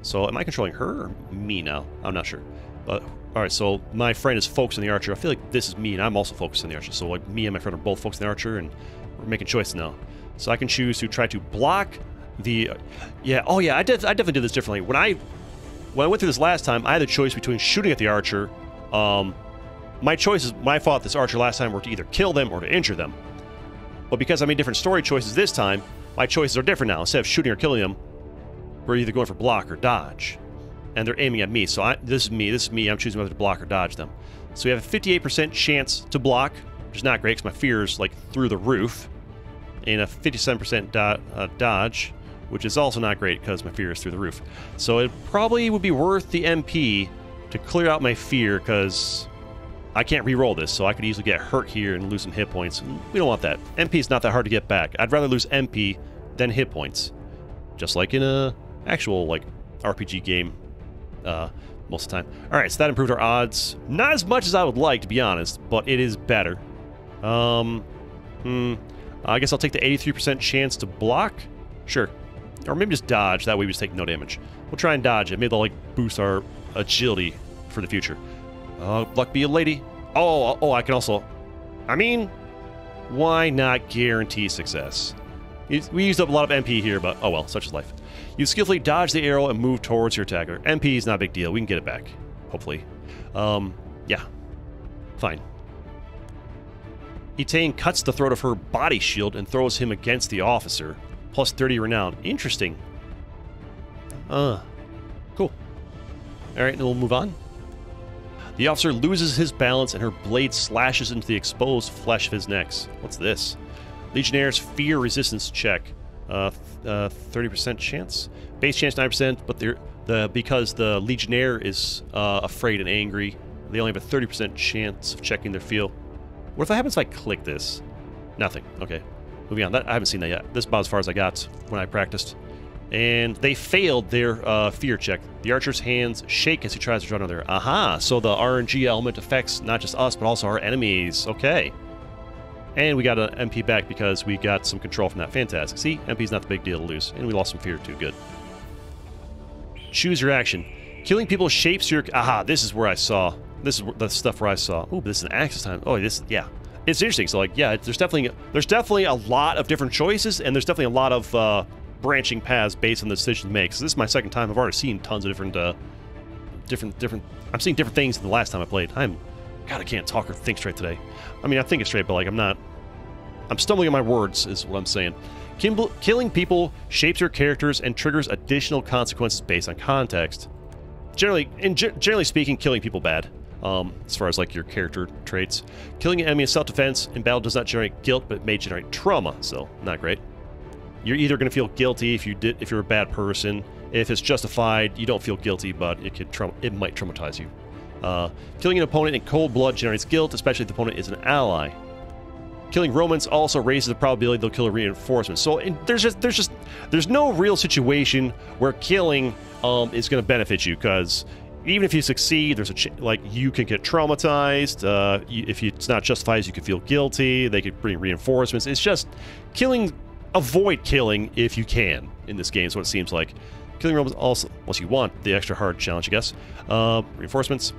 her or me now? I'm not sure. But, alright, so my friend is focused on the archer. I feel like this is me, and I'm also focused on the archer. So, like, me and my friend are both focused on the archer, and we're making choices now. So I can choose to try to block the... I definitely did this differently. When I went through this last time, I had the choice between shooting at the archer. My choices, when I fought this archer last time, were to either kill them or to injure them. But because I made different story choices this time, my choices are different now. Instead of shooting or killing them, we're either going for block or dodge. And they're aiming at me, so this is me. I'm choosing whether to block or dodge them. So we have a 58% chance to block, which is not great because my fear is like through the roof. And a 57% dodge, which is also not great because my fear is through the roof. So it probably would be worth the MP to clear out my fear because I can't re-roll this, so I could easily get hurt here and lose some hit points. We don't want that. MP is not that hard to get back. I'd rather lose MP than hit points. Just like in a actual like RPG game most of the time. Alright, so that improved our odds. Not as much as I would like, to be honest, but it is better. I guess I'll take the 83% chance to block. Sure. Or maybe just dodge. That way we just take no damage. We'll try and dodge it. Maybe they'll, like, boost our agility for the future. Luck be a lady. Oh, I can also... I mean, why not guarantee success? We used up a lot of MP here, but oh well, such is life. You skillfully dodge the arrow and move towards your attacker. MP is not a big deal. We can get it back. Hopefully. Yeah. Fine. Etain cuts the throat of her body shield and throws him against the officer. Plus 30 renown. Interesting. Cool. Alright, then we'll move on. The officer loses his balance and her blade slashes into the exposed flesh of his neck. What's this? Legionnaire's fear resistance check. 30% chance? Base chance 9%, but because the Legionnaire is afraid and angry, they only have a 30% chance of checking their feel. What if that happens if I click this? Nothing. Okay. Moving on. I haven't seen that yet. This is about as far as I got when I practiced. And they failed their fear check. The archer's hands shake as he tries to draw another. Aha! So the RNG element affects not just us, but also our enemies. Okay. And we got an MP back because we got some control from that. Fantastic. See? MP's not the big deal to lose. And we lost some fear too. Good. Choose your action. Killing people shapes your... Aha! This is where I saw... This is the stuff where I saw. Ooh, this is an access time. Oh, yeah. It's interesting. So, like, yeah, there's definitely a lot of different choices, and there's definitely a lot of branching paths based on the decisions you make. So this is my second time. I've already seen tons of different, I'm seeing different things than the last time I played. God, I can't talk or think straight today. I mean, I think it straight, but like I'm stumbling on my words is what I'm saying. Killing people shapes your characters and triggers additional consequences based on context. Generally speaking, killing people bad. As far as like your character traits. Killing an enemy in self-defense in battle does not generate guilt, but it may generate trauma, so not great. You're either going to feel guilty if you're a bad person. If it's justified, you don't feel guilty, but it might traumatize you. Killing an opponent in cold blood generates guilt, especially if the opponent is an ally. Killing Romans also raises the probability they'll kill a reinforcement. So there's no real situation where killing is going to benefit you, because even if you succeed, there's you can get traumatized. If it's not justified, you could feel guilty. They could bring reinforcements. It's just killing. Avoid killing if you can in this game. Is what it seems like. Killing Romans also, unless you want the extra hard challenge, I guess. Reinforcements.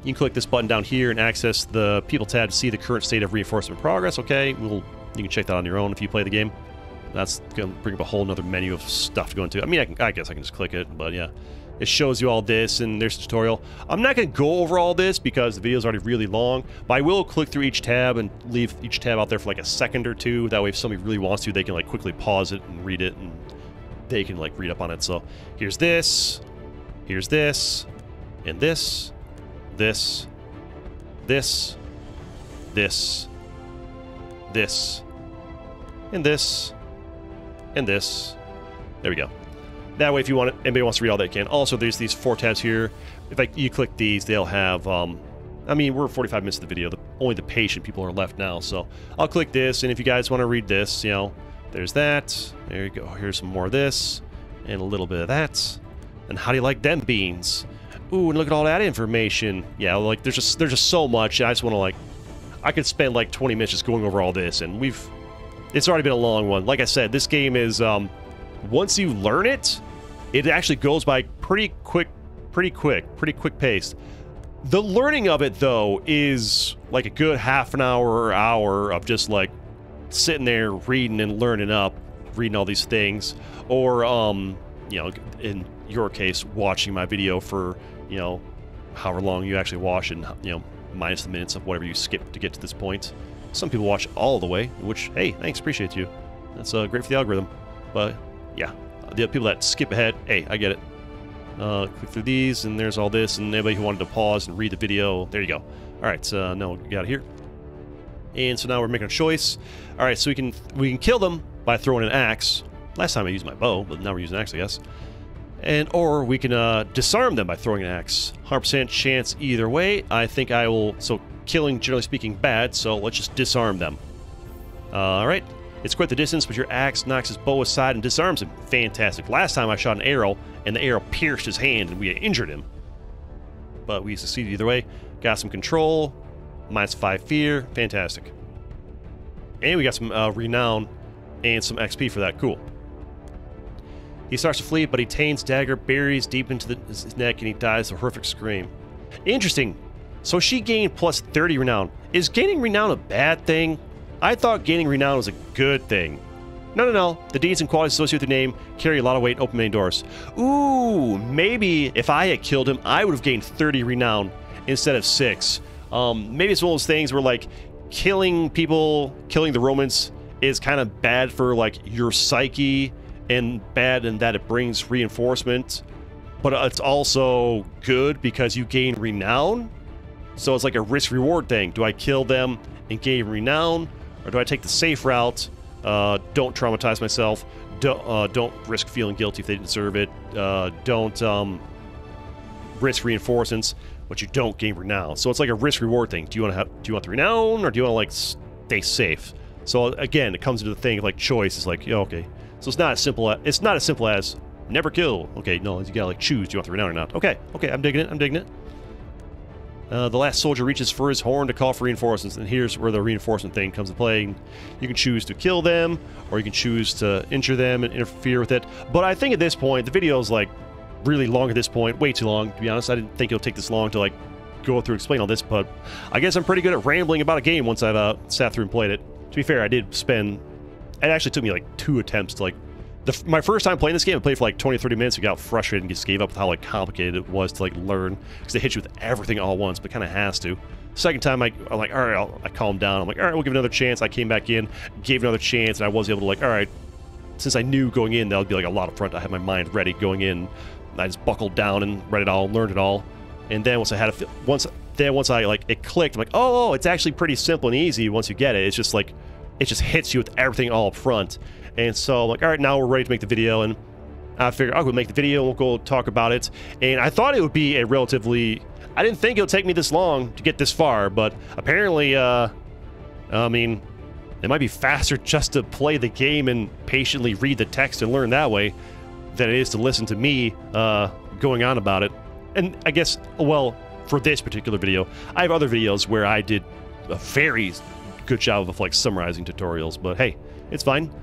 You can click this button down here and access the People tab to see the current state of reinforcement progress. Okay, you can check that on your own if you play the game. That's going to bring up a whole other menu of stuff to go into. I mean, I guess I can just click it, but yeah. It shows you all this, and there's a tutorial. I'm not going to go over all this because the video is already really long, but I will click through each tab and leave each tab out there for like a second or two. That way if somebody really wants to, they can like quickly pause it and read it, and they can like read up on it. So here's this, and this, this, this, and this, and this. There we go. That way, if anybody wants to read all that, you can. Also, there's these 4 tabs here. If you click these, they'll have. I mean, we're 45 minutes of the video. Only the patient people are left now, so I'll click this. And if you guys want to read this, there's that. There you go. Here's some more of this, and a little bit of that. And how do you like them beans? Ooh, and look at all that information. Yeah, like there's just so much. I just want to I could spend like 20 minutes just going over all this, and it's already been a long one. Like I said, this game is once you learn it. It actually goes by pretty quick paced. The learning of it, though, is like a good half an hour or hour of just like sitting there reading and learning all these things, or in your case, watching my video for however long you actually watch, and minus the minutes of whatever you skip to get to this point. Some people watch all the way, which, hey, thanks, appreciate you. That's great for the algorithm. But yeah. The people that skip ahead, hey, I get it. Click through these, and there's all this, and anybody who wanted to pause and read the video, there you go. All right, so now we got it here. And so now we're making a choice. All right, so we can kill them by throwing an axe. Last time I used my bow, but now we're using an axe, I guess. Or we can disarm them by throwing an axe. 100% chance either way. I think I will. So killing, generally speaking, bad. So let's just disarm them. All right. It's quite the distance, but your axe knocks his bow aside and disarms him. Fantastic. Last time I shot an arrow, and the arrow pierced his hand, and we injured him. But we succeeded either way. Got some control. -5 fear. Fantastic. And we got some renown and some XP for that. Cool. He starts to flee, but he Tain's dagger buries deep into his neck, and he dies a horrific scream. Interesting. So she gained plus 30 renown. Is gaining renown a bad thing? I thought gaining renown was a good thing. No. The deeds and qualities associated with the name carry a lot of weight and open many doors. Ooh, maybe if I had killed him, I would have gained 30 renown instead of 6. Maybe it's one of those things where, like, killing the Romans is kind of bad for, like, your psyche, and bad in that it brings reinforcement, but it's also good because you gain renown. So it's like a risk-reward thing. Do I kill them and gain renown? Or do I take the safe route, don't traumatize myself, don't risk feeling guilty if they deserve it, don't risk reinforcements, but you don't gain renown. So it's like a risk-reward thing. Do you want the renown, or do you want to like stay safe? So again, it comes into the thing of like choice. It's like, okay, so it's not as simple as never kill. Okay, no, you gotta like choose. Do you want the renown or not? Okay, I'm digging it. The last soldier reaches for his horn to call for reinforcements, and here's where the reinforcement thing comes into play. You can choose to kill them, or you can choose to injure them and interfere with it. But I think at this point, the video is like really long at this point, way too long, to be honest. I didn't think it'll take this long to like go through and explain all this, but I guess I'm pretty good at rambling about a game once I've sat through and played it. To be fair, it actually took me like 2 attempts to like My first time playing this game, I played for like 20 or 30 minutes and got frustrated and just gave up with how like complicated it was to like learn, because it hits you with everything all at once, but kind of has to. Second time, I'm like, all right, I calmed down. I'm like, all right, we'll give it another chance. I came back in, gave it another chance, and I was able to like, all right, since I knew going in that would be like a lot of front, I had my mind ready going in. I just buckled down and read it all, learned it all, and then once I had once I like it clicked, I'm like, oh, it's actually pretty simple and easy once you get it. It's just like it just hits you with everything all up front. And so I'm like, all right, now we're ready to make the video, and I figured I'll go make the video and we'll go talk about it. And I thought it would be a relatively, I didn't think it would take me this long to get this far, but apparently, I mean, it might be faster just to play the game and patiently read the text and learn that way than it is to listen to me going on about it. And I guess, well, for this particular video, I have other videos where I did a very good job of like summarizing tutorials, but hey, it's fine.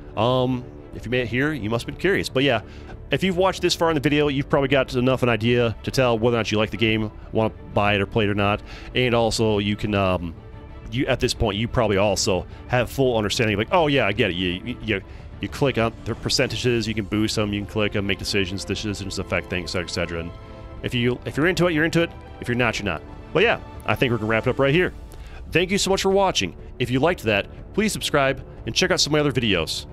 If you made it here, you must have been curious. But yeah, if you've watched this far in the video, you've probably got enough an idea to tell whether or not you like the game, want to buy it or play it or not. And also, you can, at this point, you probably also have full understanding of like, oh yeah, I get it. You click on the percentages, you can boost them, you can click and make decisions affect things, etc. And if you're into it, you're into it. If you're not, you're not. But yeah, I think we're gonna wrap it up right here. Thank you so much for watching. If you liked that, please subscribe and check out some of my other videos.